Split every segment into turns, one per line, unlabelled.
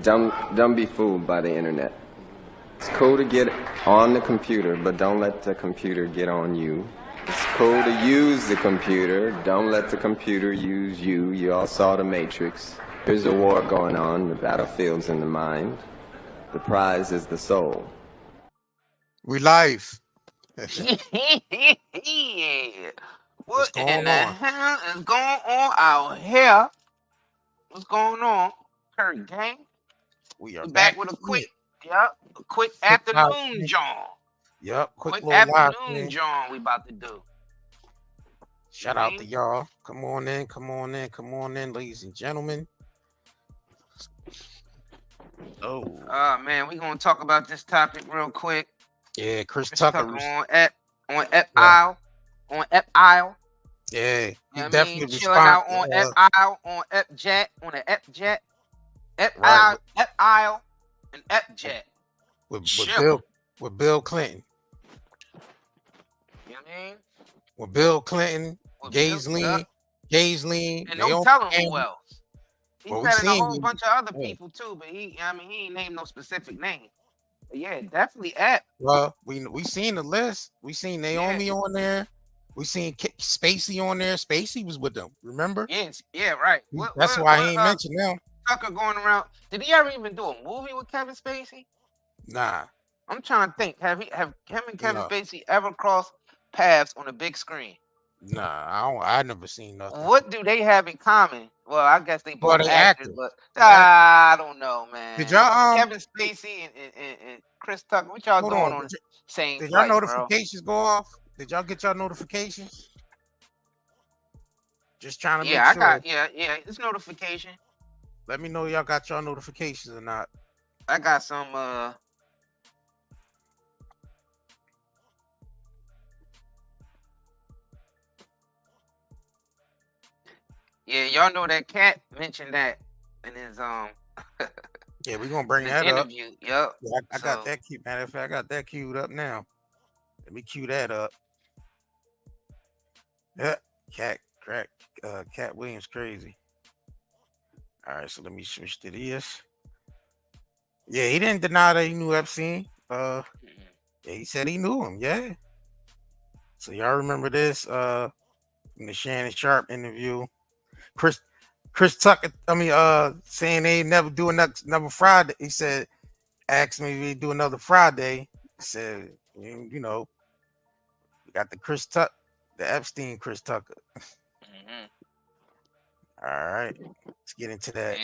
Don't be fooled by the internet. It's cool to get on the computer, but don't let the computer get on you. It's cool to use the computer. Don't let the computer use you. You all saw The Matrix. There's a war going on. The battlefield's in the mind. The prize is the soul.
We live.
Yeah. What in the hell is going on out here? What's going on, Curry gang?
We are
back with a quick afternoon John.
Yep,
quick afternoon John we about to do.
Shout out to y'all. Come on in, ladies and gentlemen. Oh
man, we gonna talk about this topic real quick.
Yeah, Chris Tucker
on Ep Isle.
Yeah,
he definitely chilling out on Ep Isle, on Ep Jet, on the Ep Jet, Ep Isle, and Ep Jet.
With Bill Clinton.
You know what I mean?
With Bill Clinton, Gaisley,
and don't tell him who else. He said a whole bunch of other people too, but he ain't named no specific name. But yeah, definitely Ep.
Well, we seen the list. We seen Naomi on there. We seen Spacey on there. Spacey was with them. Remember?
Yes. Yeah. Right.
That's why he ain't mentioned them.
Tucker going around. Did he ever even do a movie with Kevin Spacey?
Nah.
I'm trying to think. Have him and Kevin Spacey ever crossed paths on a big screen?
Nah, I never seen nothing.
What do they have in common? Well, I guess they both actors, but I don't know, man.
Did y'all
Kevin Spacey and Chris Tucker? What y'all doing on the same?
Did y'all notifications go off? Did y'all get y'all notifications? Just trying to make sure.
It's notification.
Let me know y'all got y'all notifications or not.
I got some yeah, y'all know that Katt mentioned that in his
yeah, we're gonna bring that
interview.
Up.
Yep.
Yeah, I got that queued. Matter of fact, I got that queued up now. Let me queue that up. Yeah, Katt Williams crazy. All right, so let me switch to this. Yeah, he didn't deny that he knew Epstein. Yeah, he said he knew him. Yeah. So y'all remember this? In the Shannon Sharp interview, Chris Tucker. Saying they never do another Friday. He said, "Asked me if we do another Friday." He said, "You know, we got the Epstein Chris Tucker." All right, let's get into that.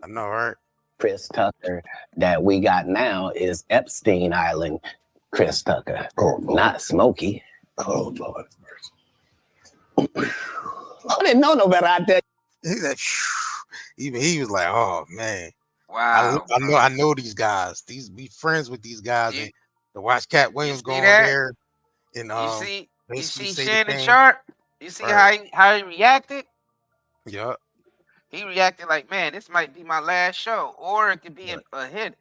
I know, right?
Chris Tucker that we got now is Epstein Island Chris Tucker, not Smokey. Oh, Lord. I didn't know no better out there.
He said, even he was like, "Oh man,
wow!
I know these guys. Be friends with these guys." And to watch Katt Williams go on there, and
you see Shannon Sharp. You see how he reacted.
Yep.
He reacted like, "Man, this might be my last show, or it could be a hit."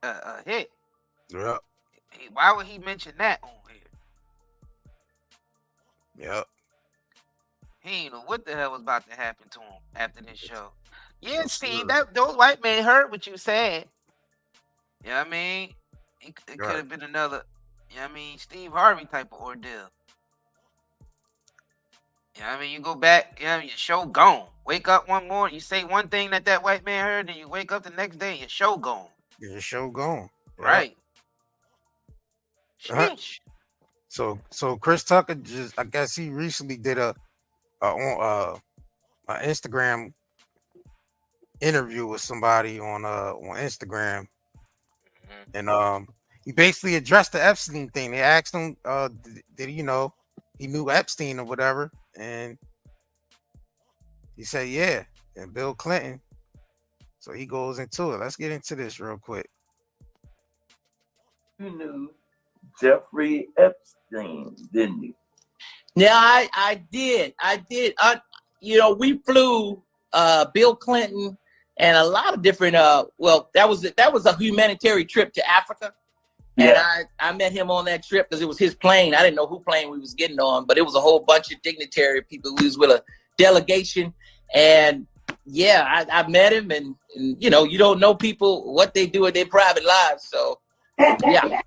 Yep.
Why would he mention that on here?
Yep.
He didn't know what the hell was about to happen to him after this show. Yeah, Steve, those white men heard what you said. You know what I mean? It could have been another, you know what I mean, Steve Harvey type of ordeal. You know what I mean? You go back, you know, your show gone. Wake up one morning, you say one thing that white man heard, then you wake up the next day, your show gone.
Your show gone.
Right. Sheesh.
So Chris Tucker I guess he recently did a Instagram interview with somebody on Instagram, and he basically addressed the Epstein thing. They asked him, did he know he knew Epstein or whatever, and he said yeah, and Bill Clinton. So he goes into it. Let's get into this real quick.
You knew Jeffrey Epstein, didn't you?
Yeah, I did. We flew Bill Clinton and a lot of different that was a humanitarian trip to Africa.
Yeah.
And I met him on that trip because it was his plane. I didn't know who plane we was getting on, but it was a whole bunch of dignitary people. We was with a delegation, and yeah, I met him, and you know, you don't know people what they do in their private lives. So yeah,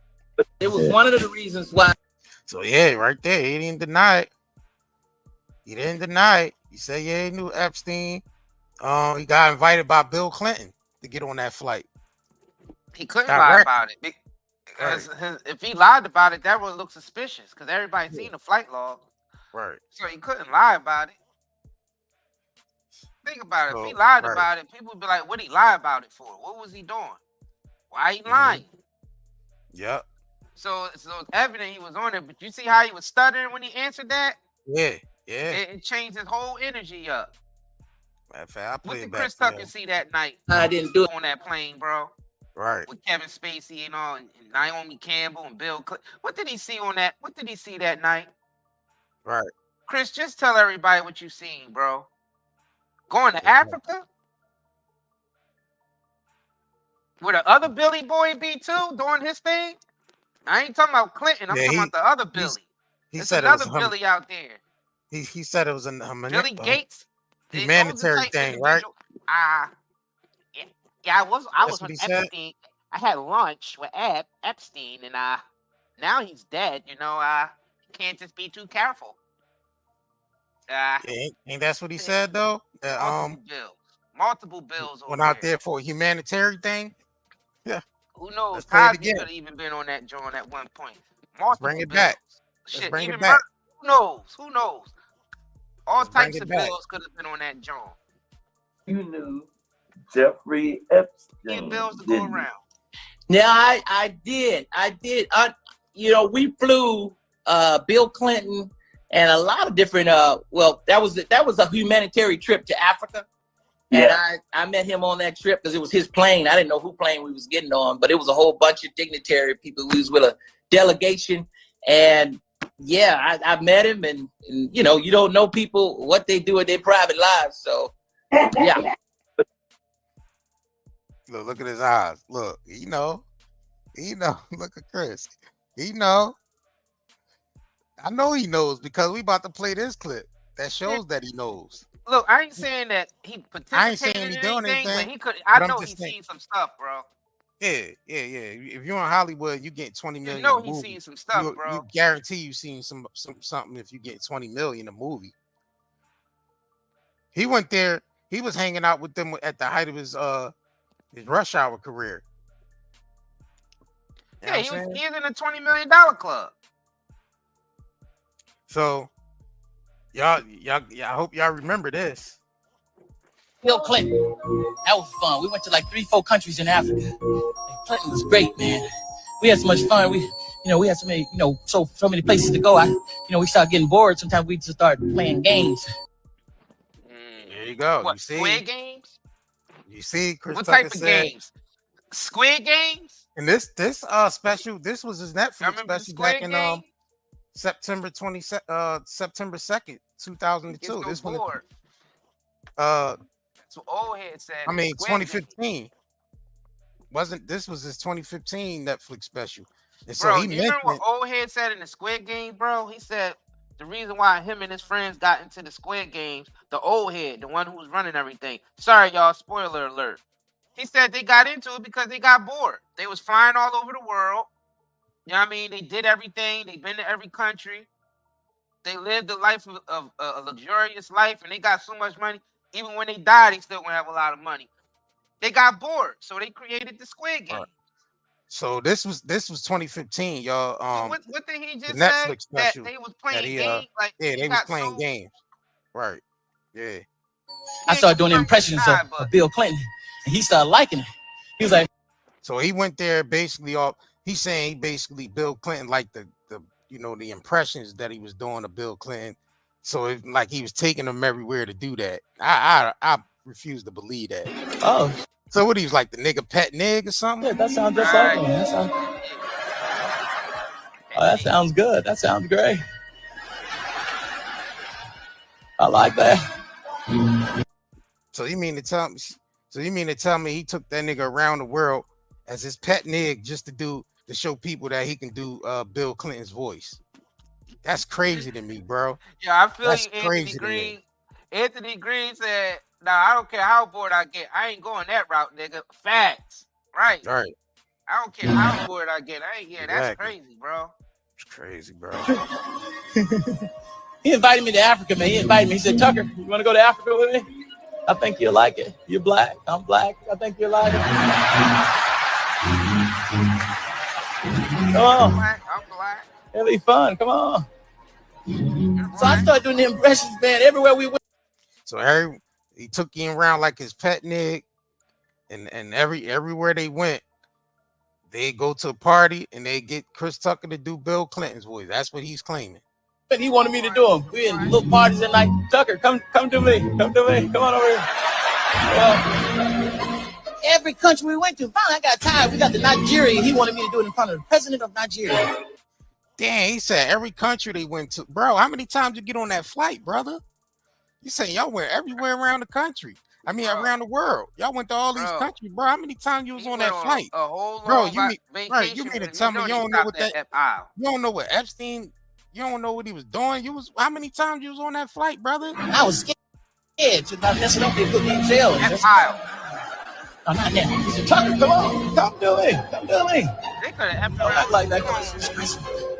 it was one of the reasons why.
So yeah, right there, he didn't deny it. He didn't deny it. He said, yeah, he knew Epstein. He got invited by Bill Clinton to get on that flight.
He couldn't
Got
lie
wrecked.
about it because if he lied about it, that would look suspicious because everybody seen the flight log.
Right.
So he couldn't lie about it. Think about it.
So,
If he lied
right.
about it, people would be like, "What he lie about it for? What was he doing? Why he lying?"
Yep.
So it's evident he was on it. But you see how he was stuttering when he answered that?
Yeah. Yeah.
It changed his whole energy up.
Matter of fact, I
What
played
did
back
Chris
for
Tucker
that.
see that night?
I didn't do it.
On that plane, bro.
Right.
With Kevin Spacey and all, and Naomi Campbell and Bill Clinton. What did he see on that? What did he see that night?
Right.
Chris, just tell everybody what you seen, bro. Going to Africa? Where the other Billy boy be too, doing his thing? I ain't talking about Clinton. I'm talking about the other Billy.
He
There's
said
another
it was
Billy out there.
He said it was
Billy Gates.
humanitarian thing, right?
Yeah, I was
That's
with
what he said?
Epstein. I had lunch with Epstein, and now he's dead. You know, can't just be too careful.
Ain't that's what he said though? That,
multiple bills.
Went out there for a humanitarian thing. Yeah.
Who knows?
Let's play it
Cosby
again.
could have even been on that joint at one point.
Let's bring it back.
Shit,
bring it
even
back.
Who knows? Who knows? All
Let's bring
types
it
of
back.
bills could have been on that joint.
You knew Jeffrey Epstein.
Bills to go
didn't you?
around.
Yeah, I did. You know, we flew Bill Clinton and a lot of different. Well, that was a humanitarian trip to Africa, and I met him on that trip because it was his plane. I didn't know who plane we was getting on, but it was a whole bunch of dignitary people. We was with a delegation, and yeah, I met him, and you know, you don't know people what they do in their private lives. So yeah.
Look at his eyes. Look, he know. Look at Chris. He know. I know he knows because we about to play this clip that shows that he knows.
Look, I ain't saying that he
I ain't
participated
saying he
in
doing
anything,
anything,
but he could.
but
I
I'm
know
just
he's
saying.
seen some stuff, bro.
Yeah. If you're in Hollywood, you get 20 million.
You know
a
he's
movie.
seen some stuff,
you,
bro.
You guarantee you seen something if you get 20 million a movie. He went there. He was hanging out with them at the height of his rush hour career. You know
Yeah,
what I'm saying?
he was in a $20 million club.
So y'all, I hope y'all remember this.
Bill Clinton. That was fun. We went to like 3-4 countries in Africa. And Clinton was great, man. We had so much fun. We had so many, so many places to go. We started getting bored. Sometimes we just start playing games.
There you go.
What,
you see,
Squid Games?
You see, Chris
What
Tucker
type of
said,
games? Squid Games?
And this special, this was his Netflix special back in September 2nd, 2002. This one,
that's what old head said.
I mean, 2015. This was his 2015 Netflix special. And so
bro,
he
do you remember what
mentioned,
old head said in the Squid Game, bro? He said the reason why him and his friends got into the Squid Games, the old head, the one who was running everything. Sorry, y'all, spoiler alert. He said they got into it because they got bored. They was flying all over the world. You know what I mean? They did everything. They've been to every country. They lived a life of a luxurious life, and they got so much money. Even when they die, they still gonna have a lot of money. They got bored, so they created the Squid Game.
So this was 2015, y'all.
So what did he just say?
Netflix
That
special
they was playing
he,
games? Like
they was playing games. Right. Yeah.
I started doing impressions of Bill Clinton, and he started liking it. He was like,
so he went there basically he's saying he basically Bill Clinton liked the the impressions that he was doing of Bill Clinton. So it, like he was taking them everywhere to do that. I refuse to believe that.
Oh.
So what, he was like the nigga pet nig or something?
Yeah, that sounds just like him. That sounds good. That sounds great. I like that.
So you mean to tell me he took that nigga around the world as his pet nig just to show people that he can do Bill Clinton's voice? That's crazy to me, bro.
Yeah, I feel
That's
you,
crazy
Anthony
to
Green.
me.
Anthony Green said, I don't care how bored I get. I ain't going that route, nigga. Facts. Right.
Right.
I don't care how bored I get. I ain't. Yeah, that's
Exactly.
crazy, bro.
It's crazy, bro.
He invited me to Africa, man. He invited me. He said, Tucker, you want to go to Africa with me? I think you'll like it. You're black. I'm black. I think you'll like it. Come on.
I'm black.
It'll be fun. Come on. So I started doing the impressions, man, everywhere we went.
So he took him around like his pet nigga, and everywhere they went, they go to a party and they get Chris Tucker to do Bill Clinton's voice. That's what he's claiming.
But he wanted me to do them. We in little parties at night. Tucker, come to me. Come to me. Come on over here. Well, every country we went to, finally I got tired. We got to Nigeria. He wanted me to do it in front of the president of Nigeria.
Damn, he said every country they went to. Bro, how many times you get on that flight, brother? You saying y'all went everywhere around the country. I mean, around the world. Y'all went to all these countries, bro. How many times you was on that flight?
A whole
bro,
long
you mean to tell me you don't know what that you don't know what Epstein, you don't know what he was doing. How many times you was on that flight, brother?
I was scared to not mess it up. They put me in jail.
That's aisle.
I'm not there. He said, Tucker, come on. Come to me. Come to me.
They could have effed around.
Not like that.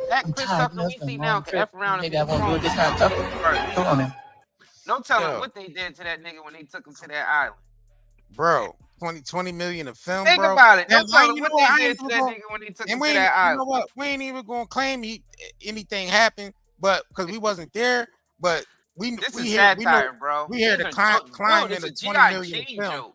That Chris Tucker we see now could F around.
Maybe I won't do it this time, Tucker. Come on, man.
No telling what they did to that nigga when they took him to that island.
Bro, 20 million of film,
Think
bro.
about it.
No
telling what they did to that nigga when they took him to that island.
You know what? We ain't even gonna claim anything happened, but because we wasn't there. But
this is satire, bro.
We hear the climb in the 20 million film.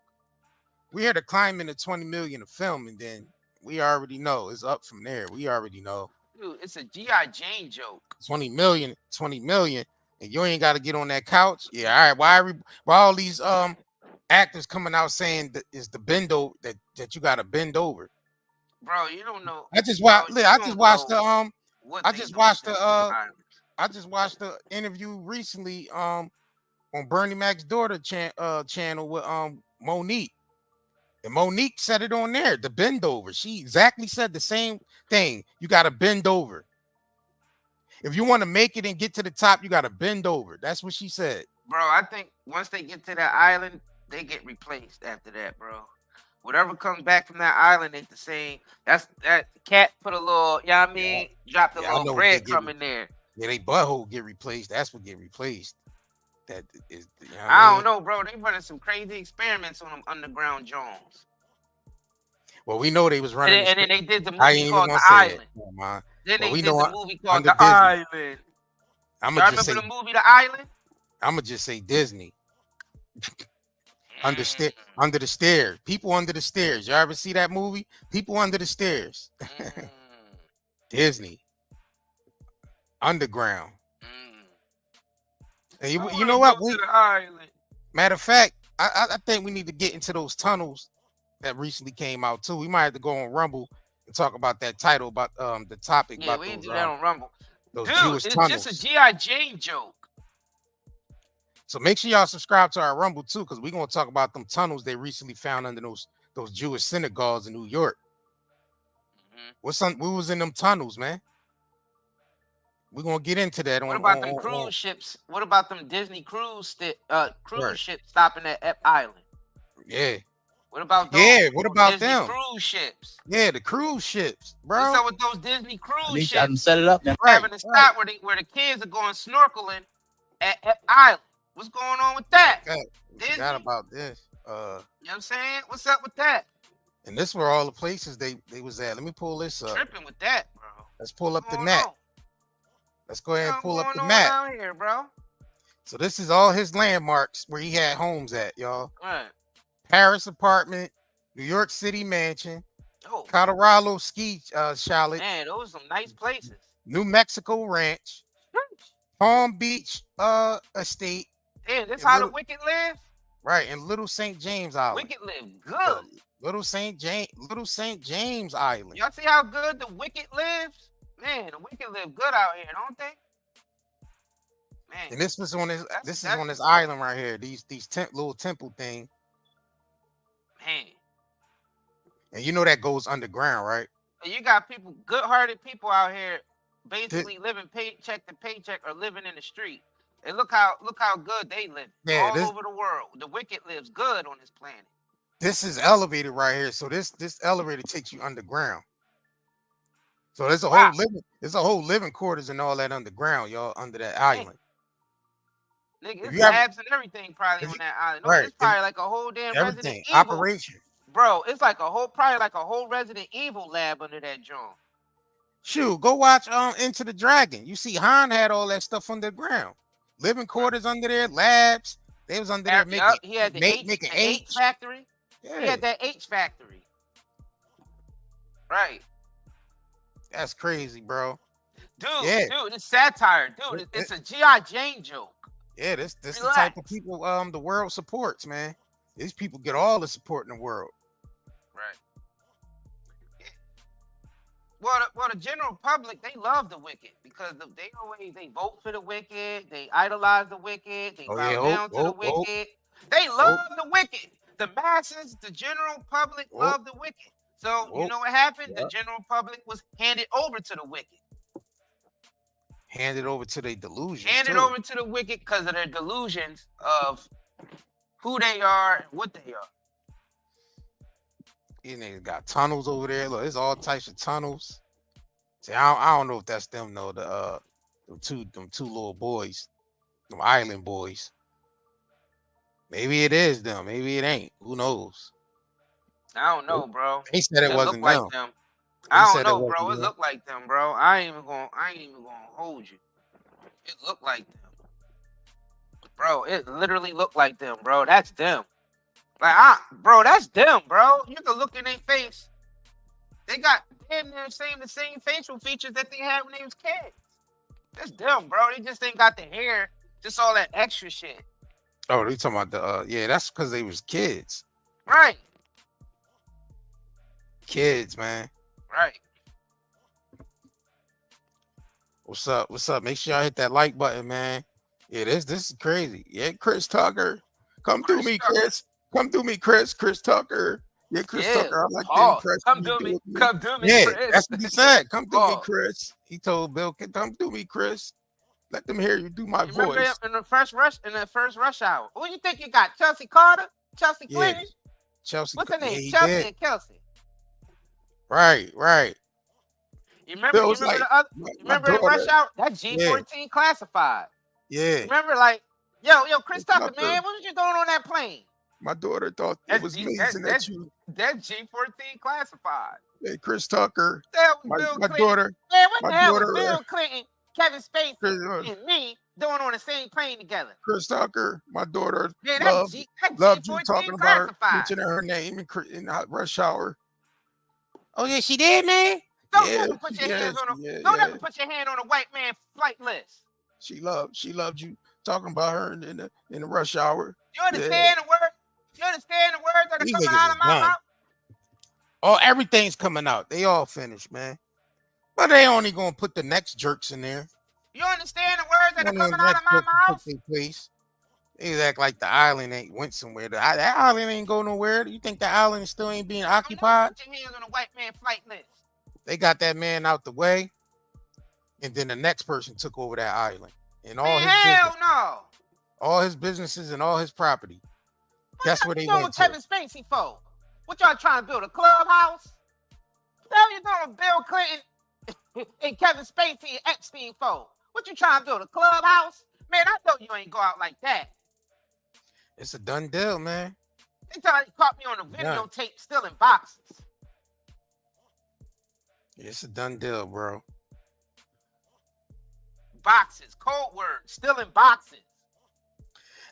We hear the climb in the 20 million of film, and then we already know it's up from there. We already know.
Dude, it's a G.I. Jane joke.
20 million, and you ain't got to get on that couch. Yeah, all right. Why all these actors coming out saying that it's the bend over that you got to bend over?
Bro, you don't know.
I just watched the interview recently on Bernie Mac's daughter channel with Monique. And Monique said it on there, the bend over. She exactly said the same thing. You got to bend over. If you want to make it and get to the top, you got to bend over. That's what she said.
Bro, I think once they get to that island, they get replaced after that, bro. Whatever comes back from that island ain't the same. That Katt put a little, you know what I mean? Dropped a little breadcrumb in there.
Yeah, they butthole get replaced. That's what get replaced. That is, you know
I don't know, bro. They running some crazy experiments on them underground Jones.
Well, we know they was running.
And then they did the movie called The Island. Then they did the movie called The Island.
I'm gonna just say
the movie The Island.
I'm gonna just say Disney. Under the stairs. People under the stairs. You ever see that movie? People under the stairs. Disney. Underground. And you know what? Matter of fact, I think we need to get into those tunnels that recently came out too. We might have to go on Rumble and talk about that title about the topic.
Yeah,
about
we
those,
didn't do that on Rumble.
Those
Dude,
Jewish
it's
tunnels.
just a G.I. Jane joke.
So make sure y'all subscribe to our Rumble too, because we're gonna talk about them tunnels they recently found under those Jewish synagogues in New York. What was in them tunnels, man? We're gonna get into that.
What about them cruise ships? What about them Disney cruise ships stopping at Ep Island?
Yeah.
What about those?
Yeah, what about
Disney
them?
Cruise ships.
Yeah, the cruise ships, bro.
What's up with those Disney cruise ships?
I done set it up now.
Having a stop where the kids are going snorkeling at Ep Island. What's going on with that?
Forgot about this.
You know what I'm saying? What's up with that?
And this were all the places they was at. Let me pull this up.
Tripping with that, bro.
Let's pull up the map. Let's go ahead and pull up the map.
Down here, bro.
So this is all his landmarks where he had homes at, y'all.
Right.
Paris apartment, New York City mansion, Colorado ski chalet.
Man, those are some nice places.
New Mexico ranch, Palm Beach estate.
Damn, this how the wicked live?
Right, and Little St. James Island.
Wicked live good.
Little St. James Island.
Y'all see how good the wicked lives? Man, the wicked live good out here, don't they? Man.
And this was on this. This is on this island right here. These little temple thing.
Man.
And you know that goes underground, right?
You got people, good-hearted people out here, basically living paycheck to paycheck or living in the street. And look how good they live
Yeah,
all
this
over the world. The wicked lives good on this planet.
this is elevated right here. So this elevator takes you underground. So there's a
Wow.
whole living quarters and all that underground, y'all, under that island.
Nigga,
If
there's
you have
labs and everything probably
if
on
you,
that island. No,
right,
it's probably like a whole damn Resident
everything,
Evil.
operation.
Bro, it's like probably like a whole Resident Evil lab under that joint.
Shoot, go watch Into the Dragon. You see Han had all that stuff underground. Living quarters under there, labs. They was under there making
He had the
making
H factory.
Yeah.
He had that H factory. Right.
That's crazy, bro.
Dude,
Yeah.
dude, it's satire. Dude, it's a G.I. Jane joke.
Yeah, this is the type of people the world supports, man. These people get all the support in the world.
Right. Well, the general public, they love the wicked because they vote for the wicked, they idolize the wicked, they bow down to the wicked. They love the wicked. The masses, the general public love the wicked. So you know what happened? The general public was handed over to the wicked.
Handed over to their delusions.
Handed over to the wicked because of their delusions of who they are and what they are.
These niggas got tunnels over there. Look, there's all types of tunnels. See, I don't know if that's them though. Them two little boys, them island boys. Maybe it is them. Maybe it ain't. Who knows?
I don't know, bro.
They said it wasn't
like them. I don't know, bro. It
them.
looked like them, bro. I ain't even gonna hold you. It looked like them. Bro, it literally looked like them, bro. That's them. Like, bro, that's them, bro. You can look in their face. They got damn near the same facial features that they had when they was kids. That's them, bro. They just ain't got the hair, just all that extra shit.
Oh, they talking about yeah, that's because they was kids.
Right.
Kids, man.
Right.
What's up? What's up? Make sure y'all hit that like button, man. Yeah, this is crazy. Yeah, Chris Tucker. Come through me, Chris. Come through me, Chris. Chris Tucker. Yeah, Chris Tucker. I like the impression.
Come through me. Come through me,
yeah,
Chris.
that's what he said. Come through me, Chris. He told Bill, come through me, Chris. Let them hear you do my voice.
Remember in the first rush hour. Who you think you got? Chelsea Carter? Chelsea Clinton?
Chelsea.
What's her name?
Yeah,
Chelsea and Kelsey.
Right.
You remember the rush hour? That G14 classified.
Yeah.
Remember, like, yo, Chris Tucker, man, what was you doing on that plane?
My daughter thought it was amazing that you.
That G14 classified.
Hey, Chris Tucker.
My
daughter.
Man, what the hell was Bill Clinton, Kevin Spacey, and me doing on the same plane together?
Chris Tucker, my daughter,
loved
you
G14
talking about her, mentioning her name in rush hour. Oh yeah, she did, man.
Don't ever put your hands on ever put your hand on a white man flight list.
She loved you talking about her in the rush hour.
You understand the word? You understand the words that are coming out of my mouth?
Oh, everything's coming out. They all finished, man. But they only gonna put the next jerks in there.
You understand the words that are coming out of my mouth?
Please. They act like the island ain't went somewhere. That island ain't go nowhere. You think the island still ain't being occupied?
Put your hands on a white man flight list.
They got that man out the way, and then the next person took over that island and all all his businesses and all his property. Guess where they went
with Kevin Spacey for? What y'all trying to build, a clubhouse? What the hell you doing with Bill Clinton and Kevin Spacey and Epstein for? What you trying to build, a clubhouse? Man, I know you ain't go out like that.
It's a done deal, man.
They thought you caught me on the videotape still in boxes.
It's a done deal, bro.
Boxes, code words, still in boxes.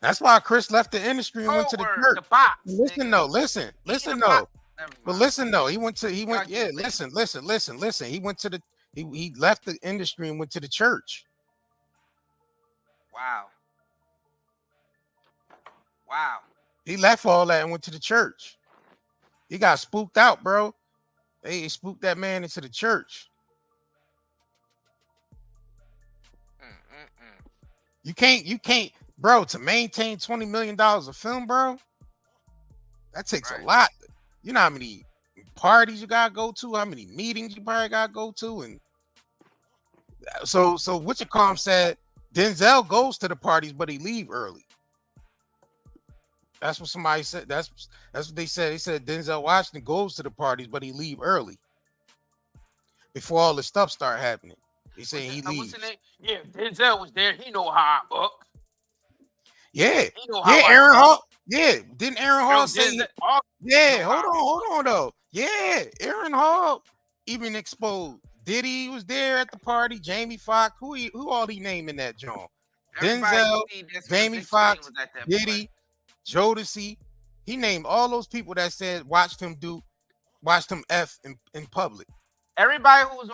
That's why Chris left the industry and went to the church.
The box,
listen though. But listen though. He went. Yeah, listen. He went to the. He left the industry and went to the church.
Wow.
He left all that and went to the church. He got spooked out, bro. They spooked that man into the church. You can't, bro, to maintain $20 million of film, bro. That takes a lot. You know how many parties you gotta go to, how many meetings you probably gotta go to, and so Witchcom said Denzel goes to the parties, but he leave early. That's what somebody said. That's what they said. They said Denzel Washington goes to the parties, but he leave early before all the stuff start happening. They say he leaves.
What's the name? Yeah, Denzel was there. He know how I buck.
Yeah,
He know
yeah.
how I
Aaron
buck.
Hall. Yeah, didn't Aaron Hall say? Yeah,
know
hold on though. Yeah, Aaron Hall even exposed. Diddy was there at the party. Jamie Foxx. Who all he named in that joint? Denzel, Jamie Foxx, Diddy, Jodeci. He named all those people that said watched him F in public.
Everybody who was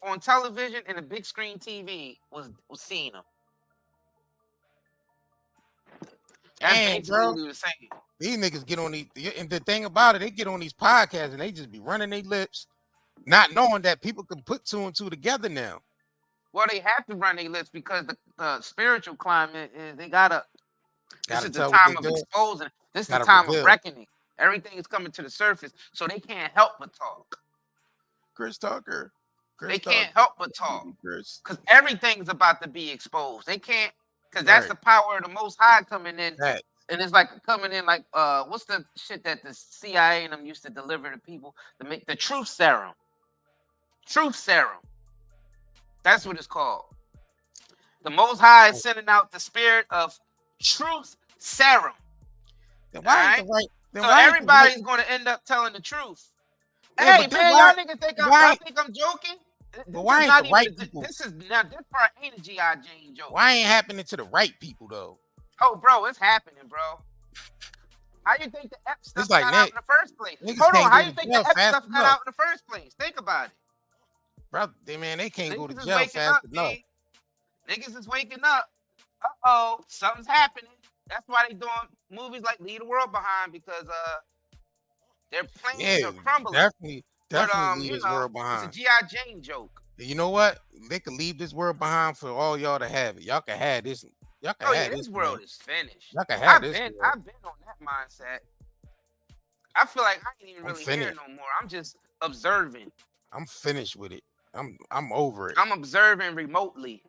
on television and a big screen TV was seeing him. That's basically what he was saying.
These niggas get on these, and the thing about it, they get on these podcasts and they just be running their lips, not knowing that people can put two and two together now.
Well, they have to run their lips because the spiritual climate is they gotta. This is the time of exposing. This is the time of reckoning. Everything is coming to the surface, so they can't help but talk.
Chris Tucker.
They can't help but talk because everything's about to be exposed. They can't, because that's the power of the Most High coming in. And it's like coming in like what's the shit that the CIA and them used to deliver to people to make the truth serum. Truth serum. That's what it's called. The Most High is sending out the spirit of truth serum.
Then why
so everybody's going to end up telling the truth. Yeah, hey man, y'all niggas think I'm joking?
But why ain't the right people?
This part ain't a G.I. Jane joke.
Why ain't happening to the right people though?
Oh, bro, it's happening, bro. How you think the Ep stuff got out in the first place? Hold on, how you think the Ep stuff got out in the first place? Think about it.
Bro, they can't go to
Niggas
jail fast enough.
Niggas is waking up. Uh-oh, something's happening. That's why they doing movies like Leave the World Behind, because their plans are crumbling.
Definitely leave this world behind.
It's a G.I. Jane joke.
You know what? They could leave this world behind for all y'all to have it. Y'all can have this. Y'all can have
this world is finished.
Y'all can have this.
I've been on that mindset. I feel like I ain't even really here no more. I'm just observing.
I'm finished with it. I'm over it.
I'm observing remotely.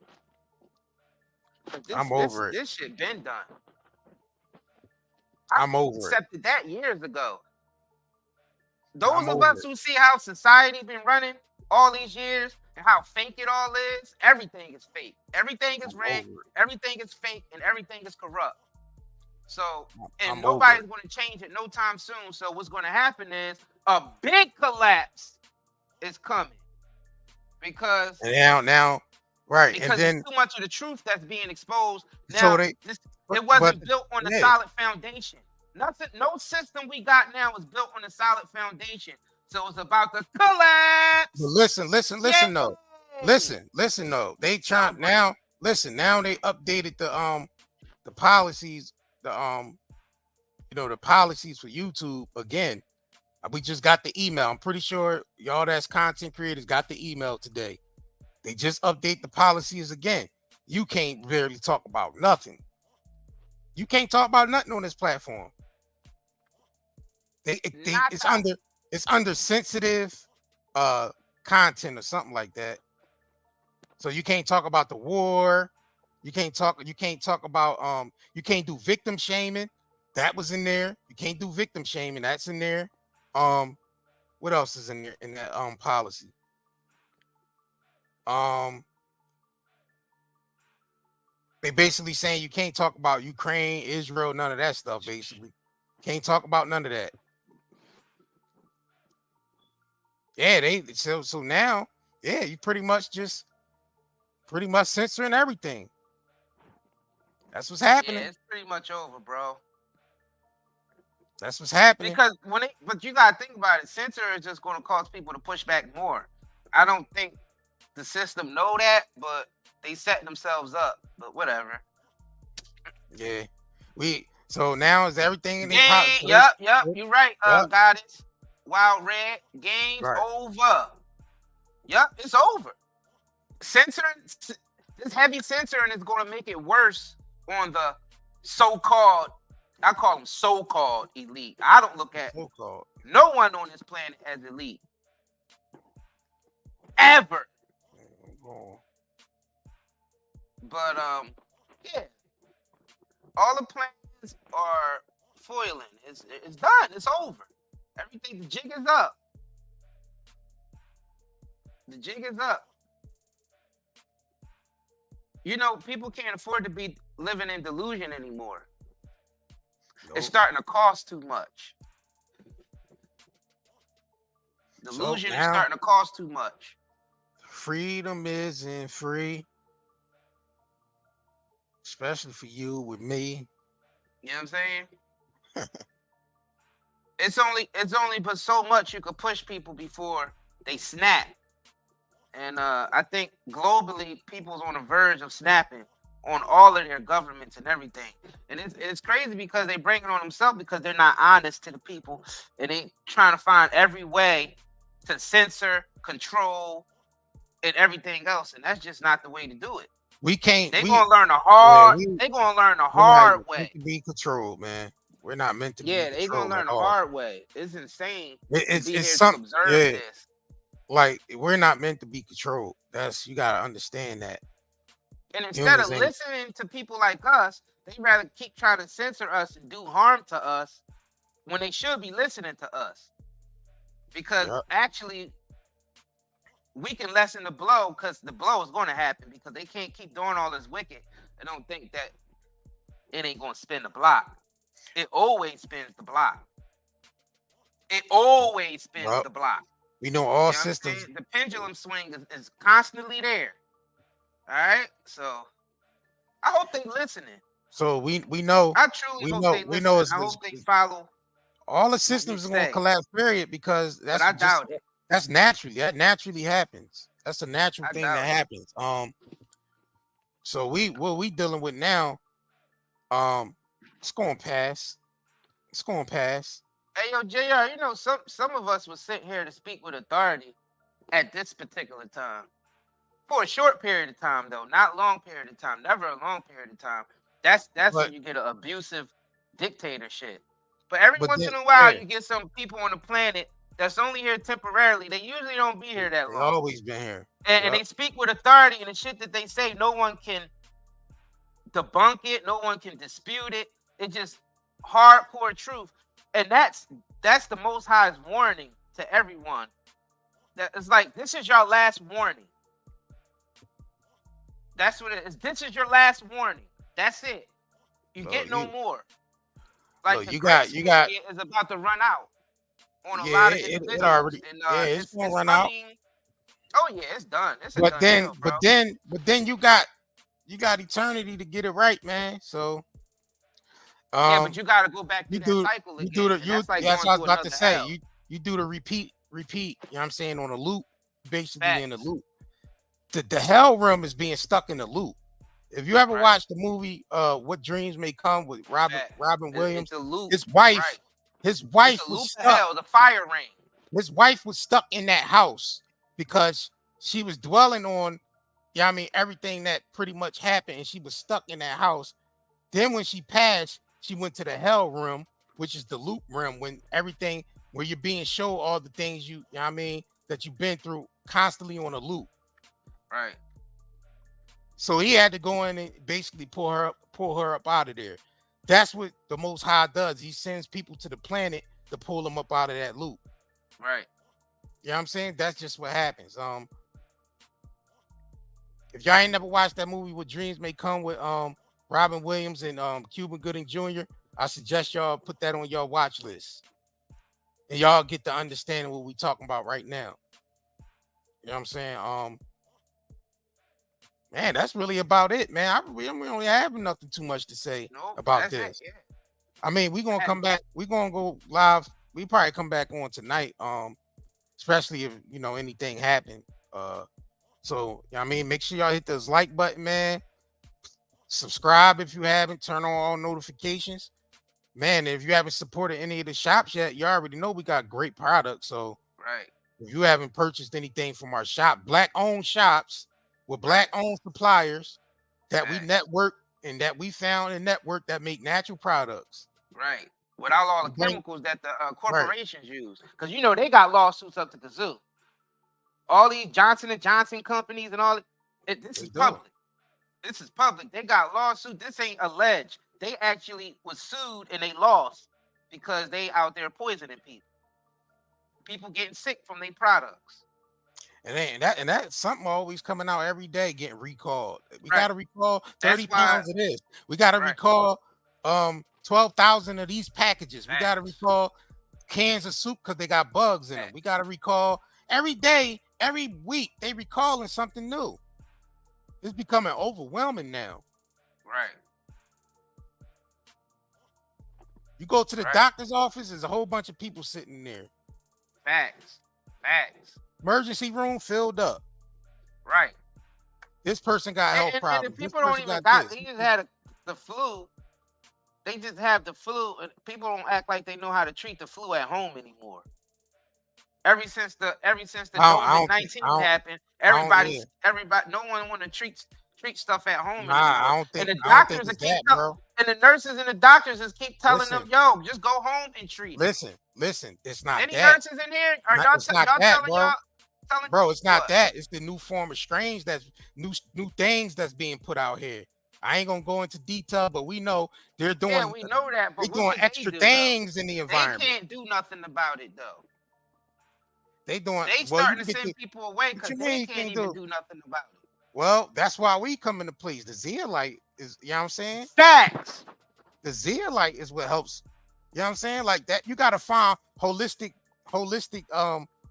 I'm over it.
This shit been done.
I'm over it.
Accepted that years ago. Those of us who see how society been running all these years and how fake it all is, everything is fake. Everything is rigged, everything is fake, and everything is corrupt. So, and nobody's going to change it no time soon. So what's going to happen is a big collapse is coming. Because
now, right.
Because
and then
too much of the truth that's being exposed. Now, it wasn't built on a solid foundation. Nothing, no system we got now is built on a solid foundation. So it's about to collapse.
But listen though. Listen though. They try now. Listen, now they updated the policies, the policies for YouTube again. We just got the email. I'm pretty sure y'all that's content creators got the email today. They just update the policies again. You can't barely talk about nothing. You can't talk about nothing on this platform. It's under sensitive content or something like that. So you can't talk about the war. You can't talk about you can't do victim shaming. That was in there. You can't do victim shaming. That's in there. What else is in there in that policy? They basically saying you can't talk about Ukraine, Israel, none of that stuff. Basically, can't talk about none of that. Yeah, so now, yeah, you pretty much censoring everything. That's what's happening.
Yeah, it's pretty much over, bro.
That's what's happening.
Because but you gotta think about it. Censor is just going to cause people to push back more. I don't think the system know that, but they setting themselves up. But whatever.
Yeah, so now is everything in the
Yep. You're right, Goddess. Wild Red, game's over. Yep, it's over. Censoring, this heavy censoring is going to make it worse on the so-called, I call them so-called elite. I don't look at no one on this planet as elite. Ever. But yeah, all the plans are foiling. It's done. It's over. Everything. The jig is up. The jig is up. You know, people can't afford to be living in delusion anymore. It's starting to cost too much. Delusion is starting to cost too much.
Freedom isn't free, especially for you with me.
You know what I'm saying? It's only but so much you could push people before they snap. And I think globally, people's on the verge of snapping on all of their governments and everything. And it's crazy because they bring it on themselves because they're not honest to the people, and they trying to find every way to censor, control, and everything else. And that's just not the way to do it.
We can't.
They're gonna learn a hard. They're gonna learn a hard way.
To be controlled, man. We're not meant to be controlled.
Yeah, they're gonna learn a hard way. It's insane.
It's something. Yeah. This. Like, we're not meant to be controlled. You gotta understand that.
And instead of listening to people like us, they rather keep trying to censor us and do harm to us when they should be listening to us. Because actually, we can lessen the blow, because the blow is going to happen, because they can't keep doing all this wicked and don't think that it ain't going to spin the block. It always spins the block. It always spins the block.
We know all systems.
The pendulum swing is constantly there. All right, so I hope they listening.
So we know.
I truly hope they listen. I hope they follow.
All the systems are going to collapse, period, because that's
I doubt it.
That's naturally. That naturally happens. That's a natural thing that happens. So what we dealing with now, it's going to pass. It's going to pass.
Hey, yo, JR, you know, some of us was sent here to speak with authority at this particular time. For a short period of time, though, not long period of time, never a long period of time. That's when you get an abusive dictatorship. But every once in a while, you get some people on the planet that's only here temporarily. They usually don't be here that long.
They've always been here.
And they speak with authority, and the shit that they say, no one can debunk it. No one can dispute it. It's just hardcore truth. And that's the Most High's warning to everyone. That it's like, this is your last warning. That's what it is. This is your last warning. That's it. You get no more. Like, you got is about to run out on a lot of individuals.
It already, it's gonna run out.
Oh yeah, it's done.
But then you got eternity to get it right, man. So
yeah, but you got to go back to that cycle again.
That's what I was about to say. You do the repeat. You know what I'm saying, on a loop, basically in a loop. The hell realm is being stuck in a loop. If you ever watched the movie What Dreams May Come with Robin Williams, his wife was stuck.
Hell, the fire ring.
His wife was stuck in that house because she was dwelling on, everything that pretty much happened, and she was stuck in that house. Then when she passed, she went to the hell realm, which is the loop realm, where you're being shown all the things that you've been through constantly on a loop.
Right.
So he had to go in and basically pull her up out of there. That's what the Most High does. He sends people to the planet to pull them up out of that loop.
Right.
You know what I'm saying? That's just what happens. If y'all ain't never watched that movie What Dreams May Come with Robin Williams and Cuba Gooding Jr., I suggest y'all put that on your watch list. And y'all get to understand what we talking about right now. You know what I'm saying? Man, that's really about it, man. We don't really have nothing too much to say about this. We're gonna come back. We're gonna go live. We probably come back on tonight. Especially if anything happened. So make sure y'all hit this like button, man. Subscribe if you haven't. Turn on all notifications, man. If you haven't supported any of the shops yet, you already know we got great products. So if you haven't purchased anything from our shop, black-owned shops with black-owned suppliers that we network and that we found and network that make natural products.
Right. Without all the chemicals that the corporations use. Because, they got lawsuits up to kazoo. All these Johnson & Johnson companies and all, this is public. This is public. They got lawsuit. This ain't alleged. They actually was sued and they lost because they out there poisoning people. People getting sick from their products.
And that's something always coming out every day getting recalled. We
Right.
gotta recall 30
That's why-
pounds of this. We gotta
Right.
recall 12,000 of these packages. We gotta
Facts.
recall cans of soup because they got bugs in them.
Facts.
We gotta recall every day, every week, they recalling something new. It's becoming overwhelming now.
Right.
You go to the
Right.
doctor's office, there's a whole bunch of people sitting there.
Facts. Facts.
Emergency room filled up.
Right.
This person got health
And
problems.
the
This
people don't
person
even
got
got.
this.
They just had the flu. They just have the flu, and people don't act like they know how to treat the flu at home anymore. Ever since the
I don't think-
COVID-19 happened,
I don't-
everybody, no one want to treat stuff at home
Nah,
anymore.
I don't think.
And the
I don't think
doctors
it's
keep
that, bro.
and the nurses and the doctors just keep telling
Listen.
them, "Yo, just go home and treat." it."
Listen. It's not
Any
that,
nurses in here? Are
Not-
y'all,
it's not
y'all
that,
telling
bro.
y'all? Telling
bro. It's not
what?
that. It's the new form of strange that's new things that's being put out here. I ain't gonna go into detail, but we know they're doing.
Yeah, we know that, but
They're
what
doing
can they
extra
do,
things in the
though? They
environment.
can't do nothing about it though.
They doing.
They
well,
starting
you
to
get
send people away
what
because
you
they
mean you
can't
can't
even
do?
do nothing about it.
Well, that's why we come into place. The zeolite is, you know what I'm saying?
Facts.
The zeolite is what helps. You know what I'm saying? Like that, you gotta find holistic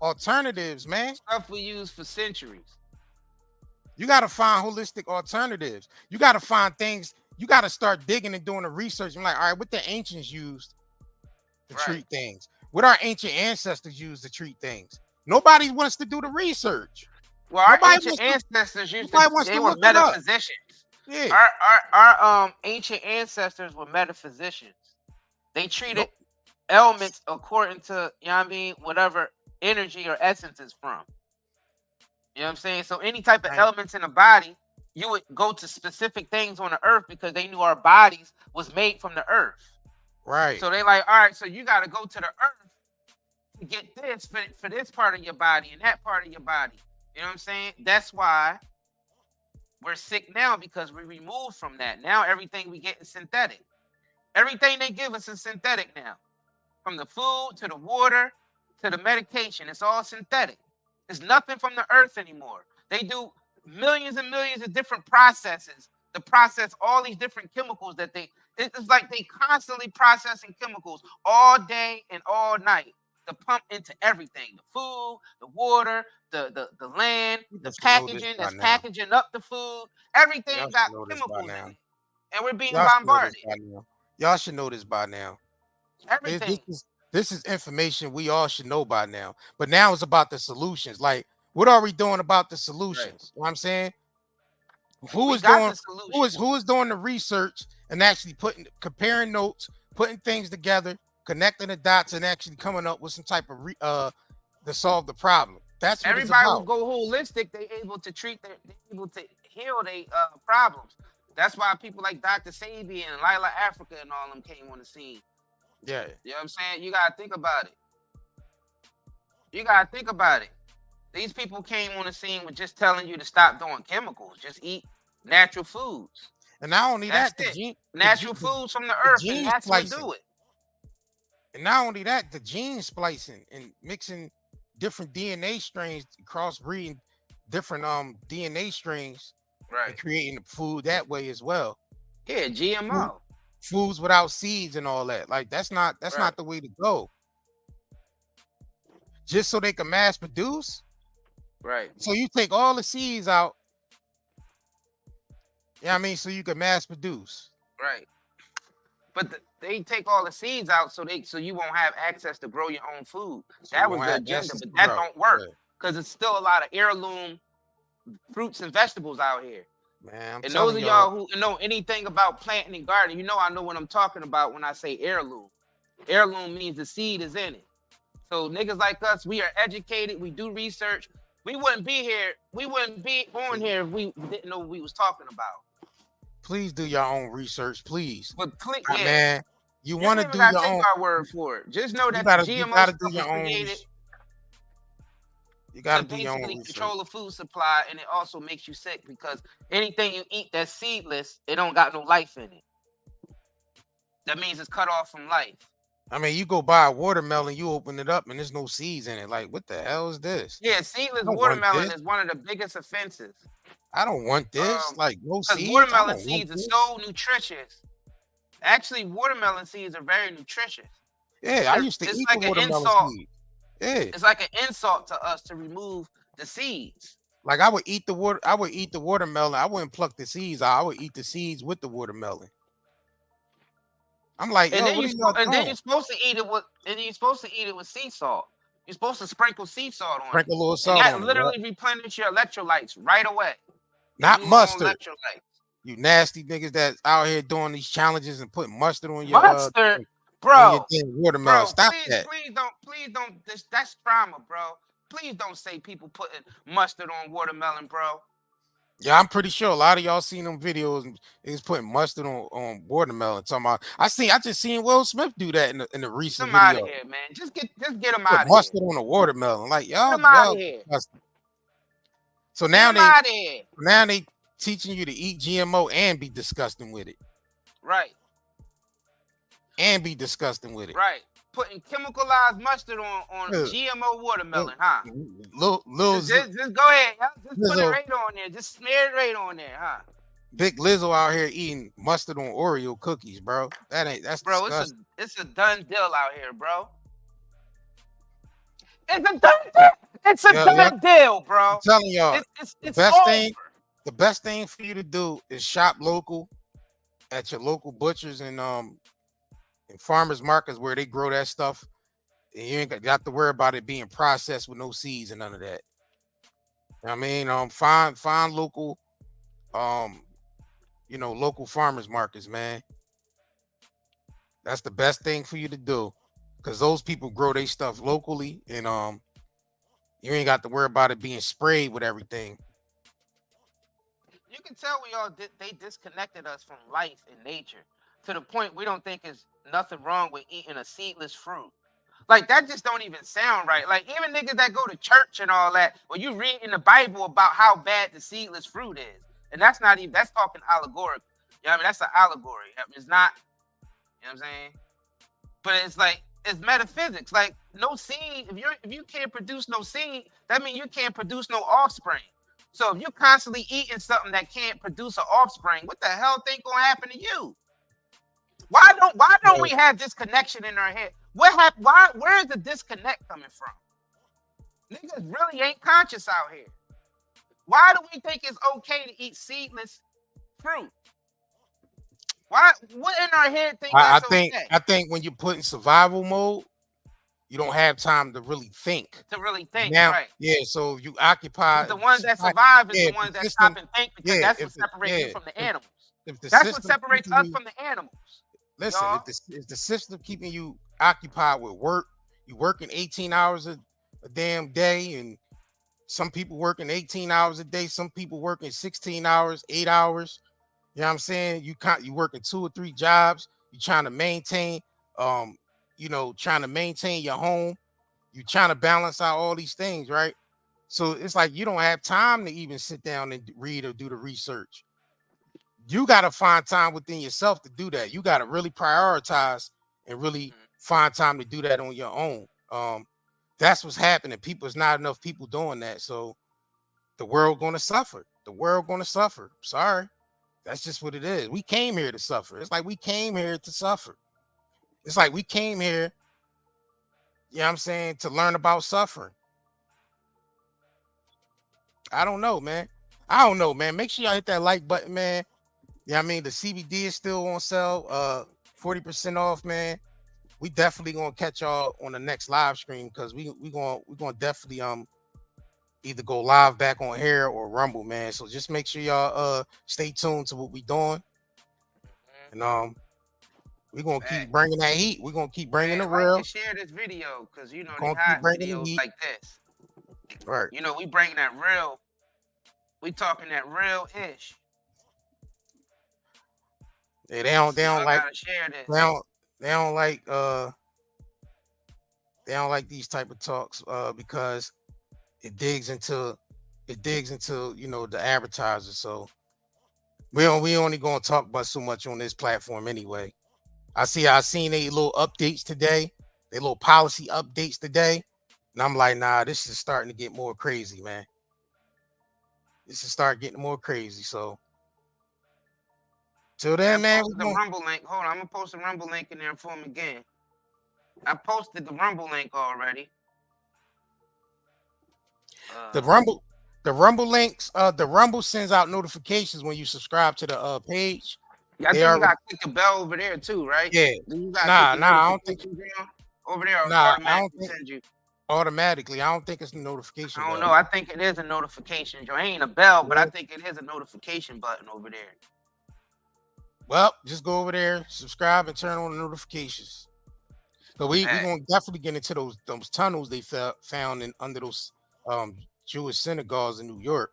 alternatives, man.
Stuff we use for centuries.
You gotta find holistic alternatives. You gotta find things. You gotta start digging and doing the research. I'm like, all right, what the ancients used to
Right.
treat things? What our ancient ancestors used to treat things? Nobody wants to do the research.
Well, our
Nobody
ancient
wants
ancestors used
nobody
to.
wants
They
to
were
look it up.
metaphysicians.
Yeah.
Our ancient ancestors were metaphysicians. They treated elements according to, you know what I mean, whatever energy or essence is from. You know what I'm saying? So any type of
Right.
elements in the body, you would go to specific things on the earth because they knew our bodies was made from the earth.
Right.
So they like, all right, so you got to go to the earth to get this for this part of your body and that part of your body. You know what I'm saying? That's why we're sick now, because we removed from that. Now everything we get is synthetic. Everything they give us is synthetic now. From the food to the water to the medication, it's all synthetic. There's nothing from the earth anymore. They do millions and millions of different processes to process all these different chemicals that it's like they constantly processing chemicals all day and all night to pump into everything: the food, the water, the land,
You
the
should know this
packaging
by
that's
now.
packaging up the food. Everything
Y'all should
got
know this by
chemicals in
now.
it, and we're being
Y'all should know this
bombarded.
by now. Y'all should know this by now.
Everything.
This is information we all should know by now. But now it's about the solutions. Like, what are we doing about the solutions? You know what I'm saying? Who
We
is
got
doing
the solution.
who is doing the research and actually comparing notes, putting things together, connecting the dots, and actually coming up with some type of to solve the problem? That's what
Everybody
it's
will
about.
go holistic. They able to treat they able to heal their problems. That's why people like Dr. Sabi and Lila Africa and all them came on the scene.
Yeah.
You know what I'm saying? You gotta think about it. You gotta think about it. These people came on the scene with just telling you to stop doing chemicals. Just eat natural foods.
And not only
That's
that,
it. Natural foods from the earth,
gene
and that's what
splicing.
do it.
And not only that, the gene splicing and mixing different DNA strains, crossbreeding different DNA strains,
Right.
and creating the food that way as well.
Yeah, GMO.
Foods without seeds and all that. Like that's not
Right.
the way to go. Just so they can mass produce.
Right.
So you take all the seeds out. Yeah, I mean, so you can mass produce.
Right. But they take all the seeds out so you won't have access to grow your own food.
So
That
you
was
won't
the
have
agenda,
access
but
to
that
grow.
don't work
Yeah.
because it's still a lot of heirloom fruits and vegetables out here.
Man, I'm
And
telling
those of y'all who know anything about planting and gardening, you know I know what I'm talking about when I say heirloom. Heirloom means the seed is in it. So niggas like us, we are educated, we do research. We wouldn't be here, we wouldn't be on here if we didn't know what we was talking about.
please do your own research, please.
But click,
Ah,
yeah.
man, you want to
ain't
do
even gotta
your
take
own.
our word for it. Just know
You
that
gotta,
the
you
GMO
gotta do
stuff was
your own.
created.
You got
to
to do your own
basically
research.
control the food supply, and it also makes you sick because anything you eat that's seedless, it don't got no life in it. That means it's cut off from life.
I mean, you go buy a watermelon, you open it up, and there's no seeds in it. Like, what the hell is this?
Yeah, seedless
I don't want
watermelon
this.
is one of the biggest offenses.
I don't want this. Like, no
Because
seeds. I
watermelon
don't want
seeds are
this.
so nutritious. Actually, watermelon seeds are very nutritious.
Yeah, I used to
It's
eat
like
the
an
watermelon
insult.
seed. Yeah,
It's like an insult to us to remove the seeds.
like I would eat the water. I would eat the watermelon. I wouldn't pluck the seeds out. I would eat the seeds with the watermelon. I'm like,
And
yo,
then
what are y'all
and then
doing?
you're supposed to eat it with sea salt. You're supposed to sprinkle sea salt on
Sprinkle a little
it.
salt
And that
on it.
literally replenish your electrolytes right away.
Not
You on
mustard.
electrolytes.
You nasty niggas that's out here doing these challenges and putting mustard on your
Mustard,
on
bro.
your damn watermelon.
Bro,
Stop that.
please don't. That's trauma, bro. Please don't say people putting mustard on watermelon, bro.
Yeah, I'm pretty sure a lot of y'all seen them videos and is putting mustard on watermelon. Talking about, I just seen Will Smith do that in the recent
Get him out
video.
of here, man. Just get him
Put
out of
mustard
here.
on a watermelon. Like
Get
y'all,
him out
y'all.
of here.
disgusting. So now
Get him out of here.
they teaching you to eat GMO and be disgusting with it.
Right.
And be disgusting with it.
Right. Putting chemicalized mustard on
Yeah.
GMO watermelon, huh?
Little
Just go ahead. Just put it
Lizzo.
right on there. Just smear it right on there, huh?
Big Lizzo out here eating mustard on Oreo cookies, bro. That's
Bro,
disgusting.
it's a done deal out here, bro. It's a done deal. It's a done deal, bro.
I'm telling y'all,
It's
the best thing for you to do is shop local at your local butchers and farmers markets where they grow that stuff. And you ain't got to worry about it being processed with no seeds and none of that. I mean, find local, local farmers markets, man. That's the best thing for you to do, because those people grow their stuff locally, and you ain't got to worry about it being sprayed with everything.
You can tell they disconnected us from life and nature to the point we don't think there's nothing wrong with eating a seedless fruit. Like, that just don't even sound right. Like, even niggas that go to church and all that, when you read in the Bible about how bad the seedless fruit is, and that's talking allegorical. You know what I mean? That's an allegory. I mean, it's not, you know what I'm saying? But it's like, it's metaphysics. Like, no seed, if you can't produce no seed, that means you can't produce no offspring. So if you're constantly eating something that can't produce an offspring, what the hell think gonna happen to you? Why don't we have this connection in our head? Where is the disconnect coming from? Niggas really ain't conscious out here. Why do we think it's okay to eat seedless fruit? What in our head think that's okay?
I think when you put in survival mode, you don't have time to really think.
Now, right?
Yeah. So you occupy
the ones that survive is the ones that stop and think, because that's what separates you from the animals. That's what separates us from the animals.
Listen, if the system keeping you occupied with work, you working 18 hours a damn day, and some people working 18 hours a day, some people working 16 hours, 8 hours. You know what I'm saying? You working 2 or 3 jobs. You trying to maintain, trying to maintain your home. You trying to balance out all these things, right? So it's like you don't have time to even sit down and read or do the research. You got to find time within yourself to do that. You got to really prioritize and really find time to do that on your own. That's what's happening. There's not enough people doing that. So the world going to suffer. Sorry. That's just what it is. We came here to suffer. It's like we came here to suffer. It's like we came here, you know what I'm saying, to learn about suffering. I don't know, man. Make sure y'all hit that like button, man. Yeah, I mean, the CBD is still on sale, 40% off, man. We definitely gonna catch y'all on the next live stream, because we gonna definitely either go live back on here or Rumble, man. So just make sure y'all stay tuned to what we doing, and we gonna keep bringing that heat. We gonna keep bringing the real.
Share this video, because they
keep
hot
bringing
videos
the
like this.
Right.
We bring that real. We talking that real ish.
Yeah, they don't like
share this.
they don't like these type of talks because it digs into the advertisers. So we only gonna talk about so much on this platform anyway. I seen a little updates today, they little policy updates today, and I'm like, nah, this is starting to get more crazy, man. This is start getting more crazy. So till then, man,
I posted the Rumble link. Hold on, I'm gonna post the Rumble link in there for him again. I posted the Rumble link already.
The Rumble links, the Rumble sends out notifications when you subscribe to the page.
Yeah, I think you gotta click the bell over there too, right?
Yeah.
You
Nah, I don't think
over there.
Nah, I don't think
send you.
Automatically. I don't think it's a notification.
I don't know. I think it is a notification. Joe, ain't a bell, but I think it is a notification button over there.
Well, just go over there, subscribe, and turn on the notifications. But we're gonna definitely get into those tunnels they found under those Jewish synagogues in New York.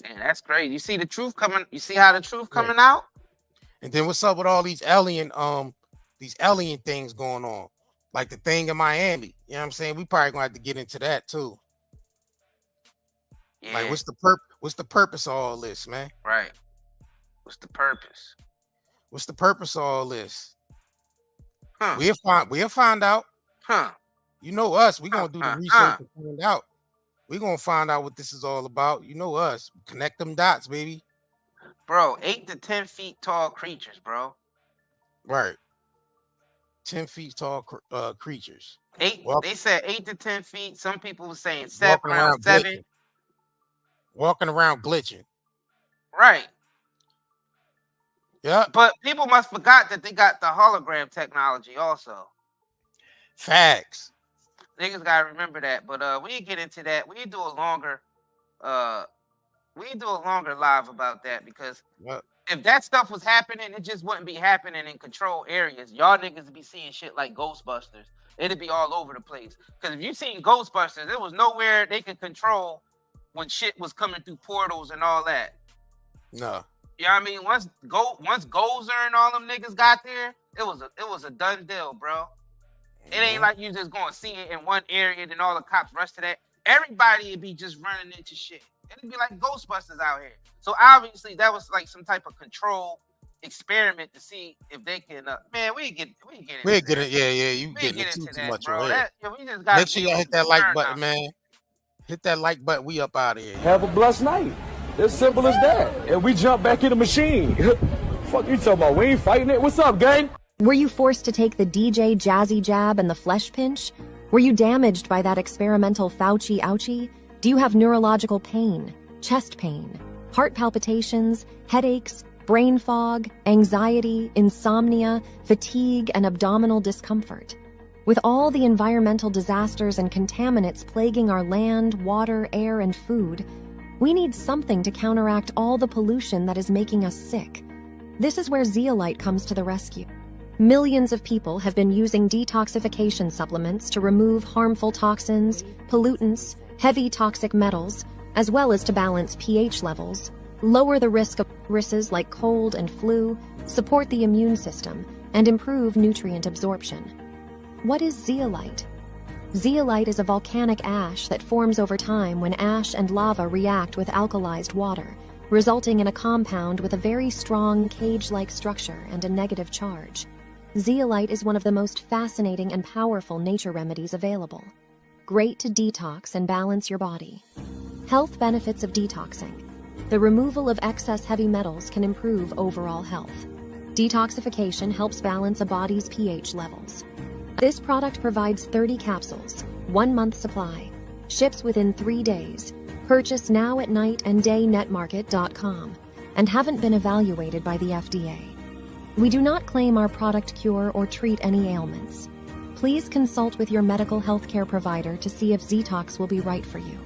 And that's crazy. You see the truth coming. You see how the truth coming out.
And then what's up with all these alien things going on, like the thing in Miami? You know what I'm saying? We probably gonna have to get into that too. Yeah. Like, what's the purpose of all this, man?
Right. What's the purpose?
What's the purpose of all this?
Huh.
We'll find out.
Huh.
You know us. We're gonna do the research and find out. We're gonna find out what this is all about. You know us. Connect them dots, baby.
Bro, 8 to 10 feet tall creatures, bro.
Right. 10 feet tall creatures.
They said 8 to 10 feet. Some people were saying 7.
Walking around glitching.
Right.
Yeah.
But people must forgot that they got the hologram technology also.
Facts.
Niggas gotta remember that. But we get into that. We do a longer live about that, because if that stuff was happening, it just wouldn't be happening in controlled areas. Y'all niggas would be seeing shit like Ghostbusters. It'd be all over the place. Because if you seen Ghostbusters, there was nowhere they could control when shit was coming through portals and all that.
No.
You know what I mean? Once Gozer and all them niggas got there, it was a done deal, bro. It ain't like you just gonna see it in one area and then all the cops rush to that. Everybody would be just running into shit. It'd be like Ghostbusters out here. So obviously that was like some type of control experiment to see if they can. Man, we get it.
Yeah. You getting it too much, bro.
We just gotta
make sure you hit that like button, man. Hit that like button. We up out of here.
Have a blessed night. It's simple as that. And we jump back in the machine. Fuck you talking about? We ain't fighting it. What's up, gang?
Were you forced to take the DJ Jazzy Jab and the flesh pinch? Were you damaged by that experimental Fauci ouchie? Do you have neurological pain, chest pain, heart palpitations, headaches, brain fog, anxiety, insomnia, fatigue, and abdominal discomfort? With all the environmental disasters and contaminants plaguing our land, water, air, and food, we need something to counteract all the pollution that is making us sick. This is where Zeolite comes to the rescue. Millions of people have been using detoxification supplements to remove harmful toxins, pollutants, heavy toxic metals, as well as to balance pH levels, lower the risk of viruses like cold and flu, support the immune system, and improve nutrient absorption. What is zeolite? Zeolite is a volcanic ash that forms over time when ash and lava react with alkalized water, resulting in a compound with a very strong cage-like structure and a negative charge. Zeolite is one of the most fascinating and powerful nature remedies available. Great to detox and balance your body. Health benefits of detoxing. The removal of excess heavy metals can improve overall health. Detoxification helps balance a body's pH levels. This product provides 30 capsules, 1 month supply, ships within 3 days, purchase now at nightanddayNetmarket.com, and haven't been evaluated by the FDA. We do not claim our product cure or treat any ailments. Please consult with your medical healthcare provider to see if ZE-TOX will be right for you.